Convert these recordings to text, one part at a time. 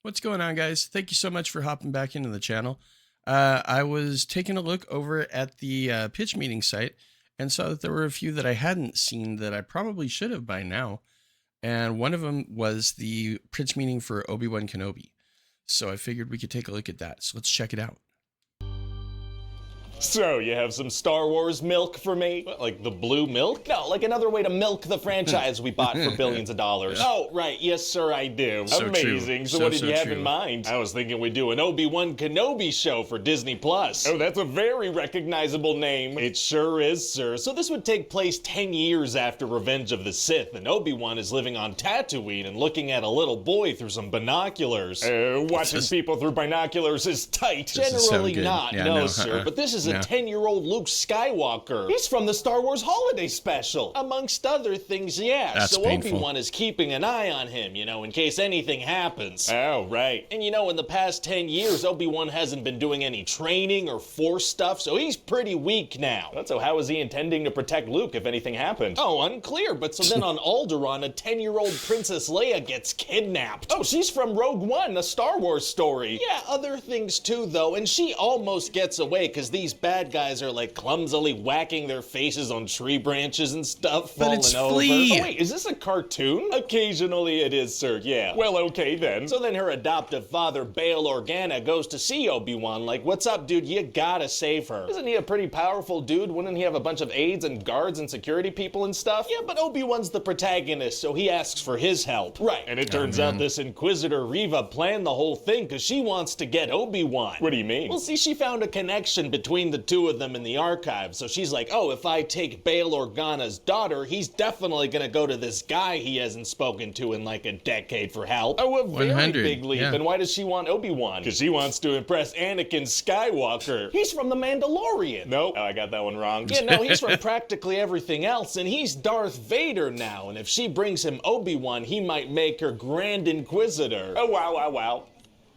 What's going on, guys? Thank you so much for hopping back into the channel. I was taking a look over at the pitch meeting site and saw that there were a few that I hadn't seen that I probably should have by now. And one of them was the pitch meeting for Obi Wan Kenobi. So I figured we could take a look at that. So let's check it out. So, you have some Star Wars milk for me? What, like the blue milk? No, like another way to milk the franchise we bought for billions of dollars. Oh, right. Yes, sir, I do. So amazing. True. So what did you have true. in mind? I was thinking we'd do an Obi Wan Kenobi show for Disney Plus. Oh, that's a very recognizable name. It sure is, sir. So this would take place 10 years after Revenge of the Sith, and Obi-Wan is living on Tatooine and looking at a little boy through some binoculars. Watching people through binoculars is tight. Generally not, yeah, no, sir. But this is a 10-year-old Luke Skywalker. He's from the Star Wars Holiday Special. Amongst other things, yeah. That's so painful. Obi-Wan is keeping an eye on him, you know, in case anything happens. Oh, right. And you know, in the past 10 years, Obi-Wan hasn't been doing any training or Force stuff, so he's pretty weak now. So how is he intending to protect Luke if anything happened? Oh, unclear. But so then on Alderaan, a 10-year-old Princess Leia gets kidnapped. Oh, she's from Rogue One, a Star Wars story. Yeah, other things too, though, and she almost gets away because these bad guys are like clumsily whacking their faces on tree branches and stuff, But falling it's over. Flea. Oh, wait, is this a cartoon? Occasionally it is, sir, yeah. Well, okay then. So then her adoptive father, Bail Organa, goes to see Obi-Wan like, what's up, dude? You gotta save her. Isn't he a pretty powerful dude? Wouldn't he have a bunch of aides and guards and security people and stuff? Yeah, but Obi-Wan's the protagonist, so he asks for his help. Right, and it turns out this Inquisitor Reva planned the whole thing because she wants to get Obi-Wan. What do you mean? Well, see, she found a connection between the two of them in the archives, so she's like, oh, if I take Bail Organa's daughter, he's definitely gonna go to this guy he hasn't spoken to in like a decade for help. Oh, a very 100, big leap. yeah. And why does she want Obi-Wan? Because she wants to impress Anakin Skywalker. He's from The Mandalorian. Nope. Oh, I got that one wrong. Yeah, no, he's from practically everything else, and he's Darth Vader now, and if she brings him Obi-Wan, he might make her Grand Inquisitor. Oh, wow, wow, wow.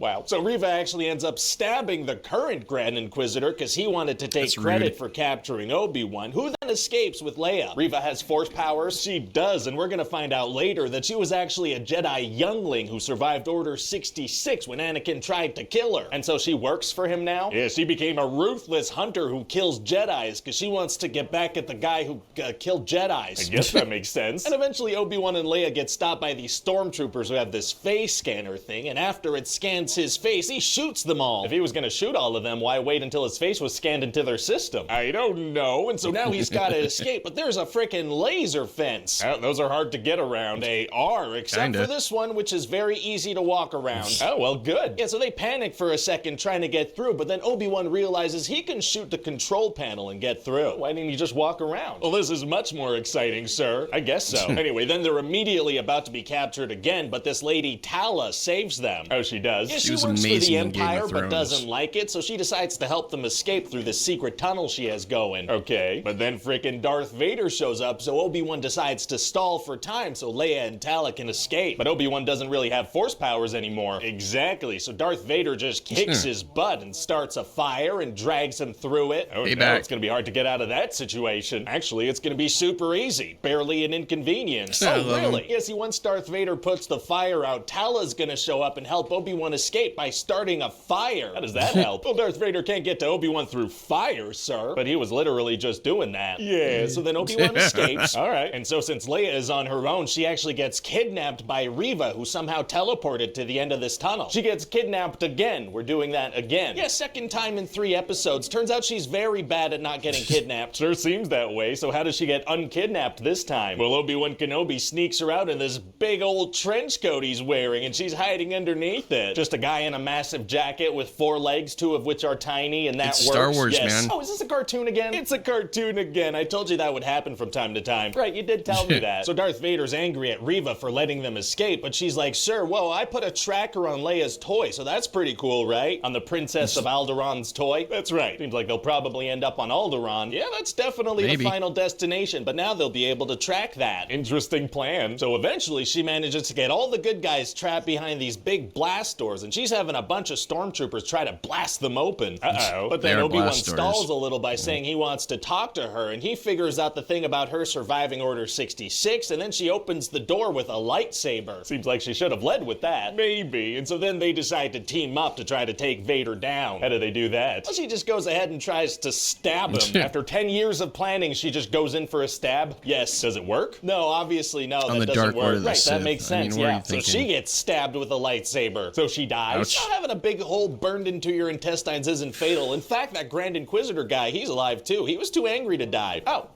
Wow. So Reva actually ends up stabbing the current Grand Inquisitor because he wanted to take That's credit rude. for capturing Obi-Wan, who then escapes with Leia. Reva has Force powers. She does, and we're gonna find out later that she was actually a Jedi youngling who survived Order 66 when Anakin tried to kill her. And so she works for him now? Yeah, she became a ruthless hunter who kills Jedis because she wants to get back at the guy who killed Jedis. I guess that makes sense. And eventually Obi-Wan and Leia get stopped by these stormtroopers who have this face scanner thing, and after it scans his face, he shoots them all. If he was gonna shoot all of them, why wait until his face was scanned into their system? I don't know, and so now he's gotta escape, but there's a frickin' laser fence. Oh, those are hard to get around. They are, except for this one, which is very easy to walk around. Oh, well, good. Yeah, so they panic for a second trying to get through, but then Obi-Wan realizes he can shoot the control panel and get through. Why didn't he just walk around? Well, this is much more exciting, sir. I guess so. Anyway, then they're immediately about to be captured again, but this lady Tala saves them. Oh, she does? Yeah, She was works for amazing the in Game Empire, of but Thrones. doesn't like it, so she decides to help them escape through this secret tunnel she has going. Okay, but then frickin' Darth Vader shows up, so Obi-Wan decides to stall for time so Leia and Tala can escape. But Obi-Wan doesn't really have Force powers anymore. Exactly, so Darth Vader just kicks his butt and starts a fire and drags him through it. Oh no, it's gonna be hard to get out of that situation. Actually, it's gonna be super easy. Barely an inconvenience. I Oh, love really? him. Yeah, see, once Darth Vader puts the fire out, Tala's gonna show up and help Obi-Wan escape by starting a fire. How does that help? Well, Darth Vader can't get to Obi-Wan through fire, sir. But he was literally just doing that. Yeah, so then Obi-Wan escapes. All right. And so since Leia is on her own, she actually gets kidnapped by Reva, who somehow teleported to the end of this tunnel. She gets kidnapped again. We're doing that again. Yeah, second time in 3 episodes. Turns out she's very bad at not getting kidnapped. Sure seems that way. So how does she get unkidnapped this time? Well, Obi-Wan Kenobi sneaks her out in this big old trench coat he's wearing, and she's hiding underneath it. Just a guy in a massive jacket with 4 legs, 2 of which are tiny, and that It's works. Star Wars, yes. man. Oh, is this a cartoon again? It's a cartoon again. I told you that would happen from time to time. Right, you did tell me that. So Darth Vader's angry at Reva for letting them escape, but she's like, sir, whoa, I put a tracker on Leia's toy, so that's pretty cool, right? On the Princess of Alderaan's toy? That's right. Seems like they'll probably end up on Alderaan. Yeah, that's definitely Maybe. the final destination, but now they'll be able to track that. Interesting plan. So eventually she manages to get all the good guys trapped behind these big blast doors and she's having a bunch of stormtroopers try to blast them open. Uh-oh. But then They're Obi-Wan blast doors. stalls a little by saying he wants to talk to her, and he figures out the thing about her surviving Order 66, and then she opens the door with a lightsaber. Seems like she should have led with that. Maybe. And so then they decide to team up to try to take Vader down. How do they do that? Well, she just goes ahead and tries to stab him. After 10 years of planning, she just goes in for a stab. Yes. Does it work? No, obviously no. On that the doesn't Dark work. Order of the Right, that Sith. makes sense. I mean, what are Yeah. you So thinking? she gets stabbed with a lightsaber. So she dies. Ouch. Now, having a big hole burned into your intestines isn't fatal. In fact, that Grand Inquisitor guy, he's alive too. He was too angry to die. Oh.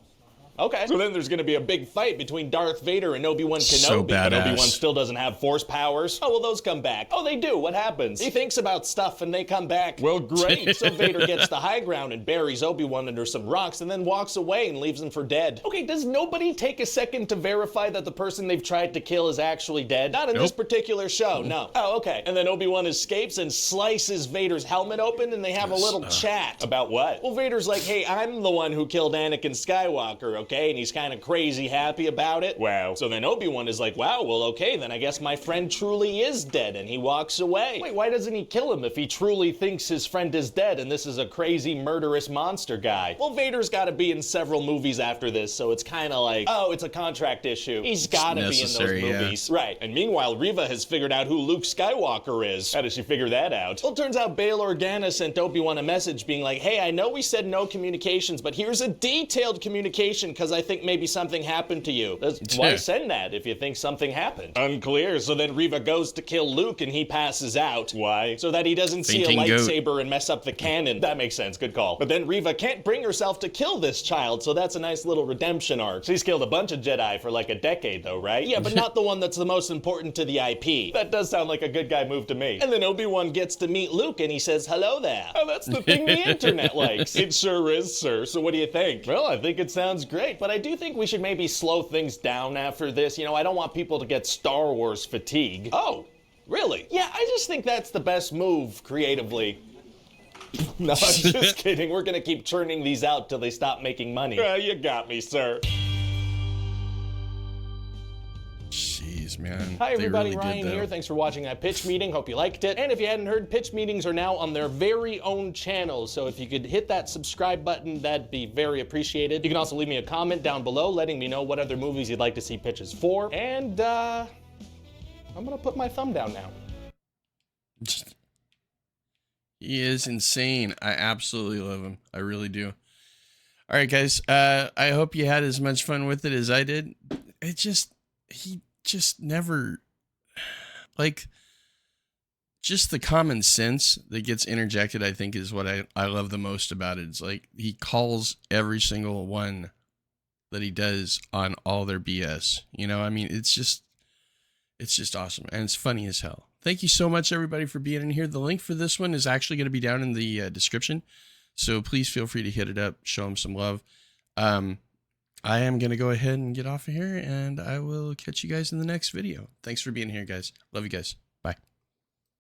Okay. So then there's going to be a big fight between Darth Vader and Obi Wan Kenobi. So but badass. Obi-Wan still doesn't have force powers. Oh, well, those come back. Oh, they do. What happens? He thinks about stuff and they come back. Well, great. So Vader gets the high ground and buries Obi-Wan under some rocks and then walks away and leaves him for dead. Okay, does nobody take a second to verify that the person they've tried to kill is actually dead? Not in this particular show, no. Oh, okay. And then Obi-Wan escapes and slices Vader's helmet open and they have a little chat. About what? Well, Vader's like, hey, I'm the one who killed Anakin Skywalker, okay? And he's kind of crazy happy about it. Wow. So then Obi-Wan is like, wow, well, okay, then I guess my friend truly is dead, and he walks away. Wait, why doesn't he kill him if he truly thinks his friend is dead and this is a crazy murderous monster guy? Well, Vader's got to be in several movies after this, so it's kind of like, oh, it's a contract issue. He's got to be in those movies. Right. And meanwhile, Reva has figured out who Luke Skywalker is. How does she figure that out? Well, it turns out Bail Organa sent Obi-Wan a message being like, hey, I know we said no communications, but here's a detailed communication because I think maybe something happened to you. Why send that if you think something happened? Unclear. So then Reva goes to kill Luke and he passes out. Why? So that he doesn't see a lightsaber and mess up the canon. That makes sense. Good call. But then Reva can't bring herself to kill this child, so that's a nice little redemption arc. She's killed a bunch of Jedi for like a decade though, right? Yeah, but not the one that's the most important to the IP. That does sound like a good guy move to me. And then Obi-Wan gets to meet Luke and he says, hello there. Oh, that's the thing the internet likes. It sure is, sir. So what do you think? Well, I think it sounds great, but I do think we should maybe slow things down after this. You know, I don't want people to get Star Wars fatigue. Oh, really? Yeah, I just think that's the best move creatively. No, I'm just kidding. We're gonna keep churning these out till they stop making money. You got me, sir. Jeez, man. Hi everybody, really Ryan here. Thanks for watching that pitch meeting. Hope you liked it. And if you hadn't heard, pitch meetings are now on their very own channel. So if you could hit that subscribe button, that'd be very appreciated. You can also leave me a comment down below letting me know what other movies you'd like to see pitches for. And I'm gonna put my thumb down now. He is insane. I absolutely love him. I really do. All right, guys. I hope you had as much fun with it as I did. He just never, like, just the common sense that gets interjected, I think, is what I love the most about it. It's like he calls every single one that he does on all their BS. You know, I mean, it's just awesome. And it's funny as hell. Thank you so much, everybody, for being in here. The link for this one is actually going to be down in the description. So please feel free to hit it up, show him some love. I am going to go ahead and get off of here, and I will catch you guys in the next video. Thanks for being here, guys. Love you guys.